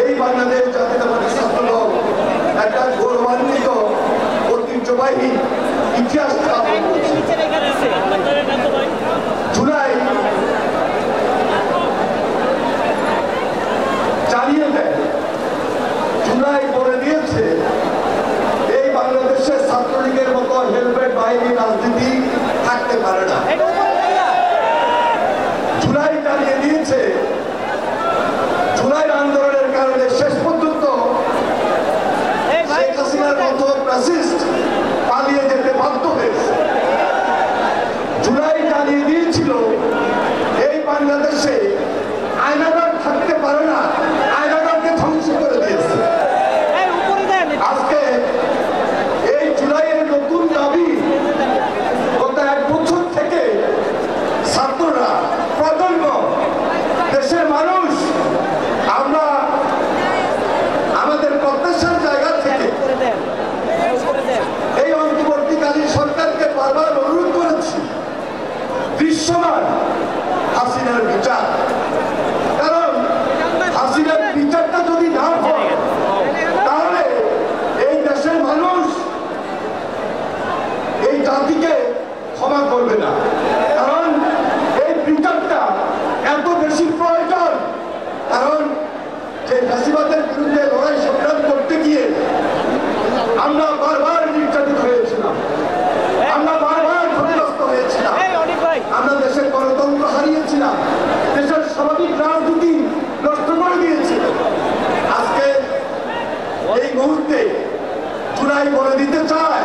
এই বাংলাদেশ জাতীয়তাবাদী ছাত্রদল একটা গৌরবান্বিত ঐতিহ্যবাহী ইতিহাস স্থাপন করেছে। জুলাই জানিয়ে দেয়, জুলাই বলে দিয়েছে এই বাংলাদেশের ছাত্রলীগের মতো হেলমেট বাহিনী রাজনীতি থাকতে পারে না। জুলাই জানিয়ে দিয়েছে জুলাইয়ের আন্দোলনের কারণে শেষ পর্যন্ত শেখ হাসিনার মতো ফ্যাসিস্ট পালিয়ে যেতে বাধ্য হয়েছে। জুলাই জানিয়ে দিয়েছিল এই বাংলাদেশে আয়নাঘর থাকতে পারে না, আয়নাঘরকে ধ্বংস করে দিয়েছে। আজকে এই জুলাইয়ের নতুন দাবি গত 1 বছর থেকে ছাত্ররা, প্রজন্ম, দেশের মানুষ আমরা আমাদের প্রত্যাশার জায়গা থেকে এই অন্তর্বর্তীকালীন সরকারকে বারবার অনুরোধ করেছি দৃশ্যমান হাসিনার বিচার। কারণ হাসিনার বিচারটা যদি না হয় তাহলে এই দেশের মানুষ এই জাতিকে ক্ষমা করবে না। কারণ এই বিচারটা এত বেশি প্রয়োজন, কারণ যে ফ্যাসিবাদের বিরুদ্ধে লড়াই সংগ্রাম করতে গিয়ে আমরা বারবার নির্যাতিত হয়েছিলাম, আমরা বারবার ক্ষতিগ্রস্ত হয়েছিলাম, আমরা দেশের গণতন্ত্র হারিয়েছিলাম, দেশের স্বাভাবিক রাজনীতি নষ্ট করে দিয়েছিলাম। আজকে এই মুহূর্তে জুলাই বলে দিতে চায়,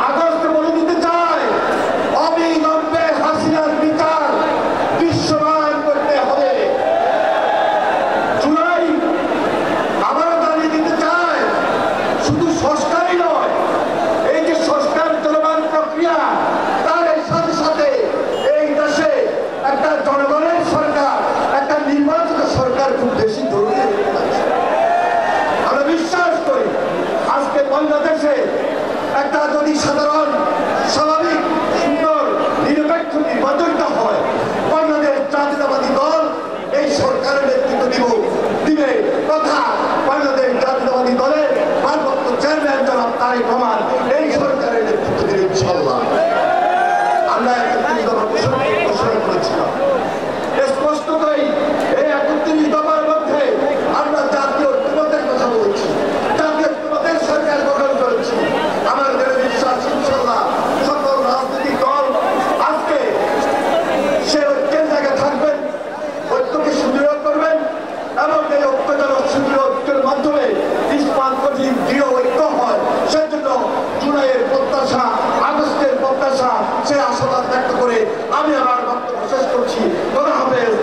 আগস্ট বলে দিতে চায়, অবিলম্বে হাসিনার বিচার দৃশ্যমান করতে হবে। জুলাই আবারও দাঁড়িয়ে দিতে চায় শুধু সংস্কারই নয়, এই যে সংস্কার চলমান প্রক্রিয়া তার সাথে সাথে এই দেশে একটা জনগণের সরকার, একটা নির্বাচিত সরকার খুব বেশি জরুরি। আমরা বিশ্বাস করি আজকে বাংলাদেশে একটা যদি সাধারণ স্বাভাবিক সুন্দর নিরপেক্ষ নির্বাচনটা হয়, বাংলাদেশ জাতীয়তাবাদী দল এই সরকারের নেতৃত্ব দিবে তথা বাংলাদেশ জাতীয়তাবাদী দলের ভারপ্রাপ্ত চেয়ারম্যান জনাব তারেক রহমান এই সরকারের নেতৃত্ব দিবে ইনশাআল্লাহ। আমরা 31 দফা ঘোষণা করেছিলাম। স্পষ্টতই এই 31 দফার মধ্যে আমরা জাতীয় ঐক্যমতের কথা বলছি, জাতীয় ঐক্যমতের সরকার গঠন করেছি। আমাদের বিশ্বাস ইনশাআল্লাহ সকল রাজনৈতিক দল আজকে সে ঐক্যের জায়গায় থাকবেন, ঐক্যকে সুদৃঢ় করবেন এবং এই ঐক্য যেন সুদৃঢ় ঐক্যের মাধ্যমে ইস্পাত কঠিন দৃঢ় ঐক্য হয়। সেজন্য জুলাইয়ের প্রত্যাশা, আগস্টের প্রত্যাশা, সে আশাবাদ ব্যক্ত করে আমি আমার বক্তব্য শেষ করছি। খোদা হাফেজ।